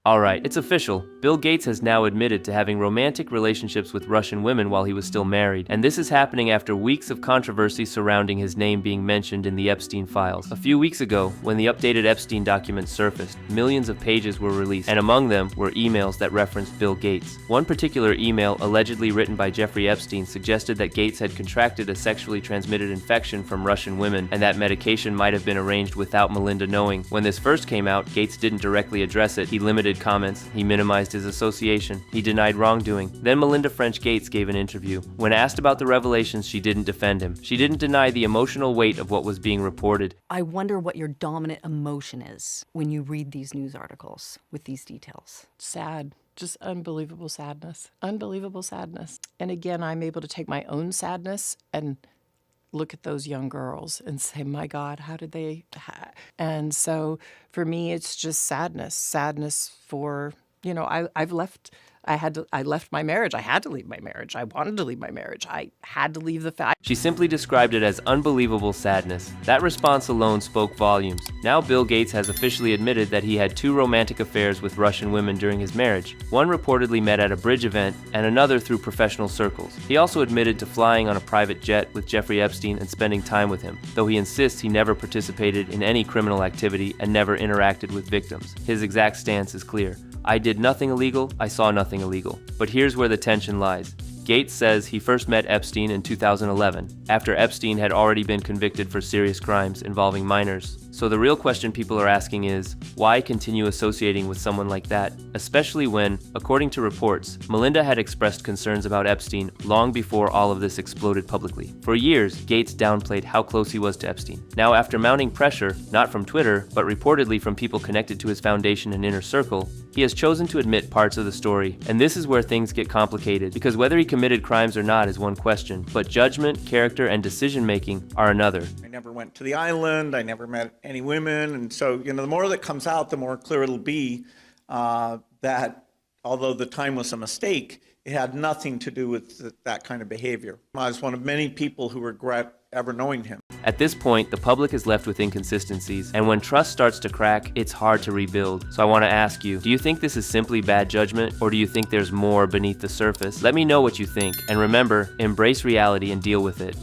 Alright, it's official. Bill Gates has now admitted to having romantic relationships with Russian women while he was still married, and this is happening after weeks of controversy surrounding his name being mentioned in the Epstein files. A few weeks ago, when the updated Epstein documents surfaced, millions of pages were released, and among them were emails that referenced Bill Gates. One particular email, allegedly written by Jeffrey Epstein, suggested that Gates had contracted a sexually transmitted infection from Russian women, and that medication might have been arranged without Melinda knowing. When this first came out, Gates didn't directly address it. He limited comments, he minimized his association, he denied wrongdoing. Then Melinda French Gates gave an interview. When asked about the revelations, she didn't defend him. She didn't deny the emotional weight of what was being reported. I wonder what your dominant emotion is when you read these news articles with these details. Sad. Just unbelievable sadness. Unbelievable sadness. And again, I'm able to take my own sadness and look at those young girls and say, my God, how did they? And so for me, it's just sadness. Sadness for, I left my marriage. I had to leave my marriage. I wanted to leave my marriage. I had to leave the fact. She simply described it as unbelievable sadness. That response alone spoke volumes. Now Bill Gates has officially admitted that he had 2 romantic affairs with Russian women during his marriage. One reportedly met at a bridge event, and another through professional circles. He also admitted to flying on a private jet with Jeffrey Epstein and spending time with him, though he insists he never participated in any criminal activity and never interacted with victims. His exact stance is clear. I did nothing illegal, I saw nothing illegal. But here's where the tension lies. Gates says he first met Epstein in 2011, after Epstein had already been convicted for serious crimes involving minors. So the real question people are asking is, why continue associating with someone like that? Especially when, according to reports, Melinda had expressed concerns about Epstein long before all of this exploded publicly. For years, Gates downplayed how close he was to Epstein. Now, after mounting pressure, not from Twitter, but reportedly from people connected to his foundation and inner circle, he has chosen to admit parts of the story. And this is where things get complicated, because whether he committed crimes or not is one question, but judgment, character, and decision-making are another. I never went to the island, I never met any women, and so, the more that comes out, the more clear it'll be that although the time was a mistake, it had nothing to do with that kind of behavior. I was one of many people who regret ever knowing him. At this point, the public is left with inconsistencies, and when trust starts to crack, it's hard to rebuild. So I want to ask you, do you think this is simply bad judgment, or do you think there's more beneath the surface? Let me know what you think, and remember, embrace reality and deal with it.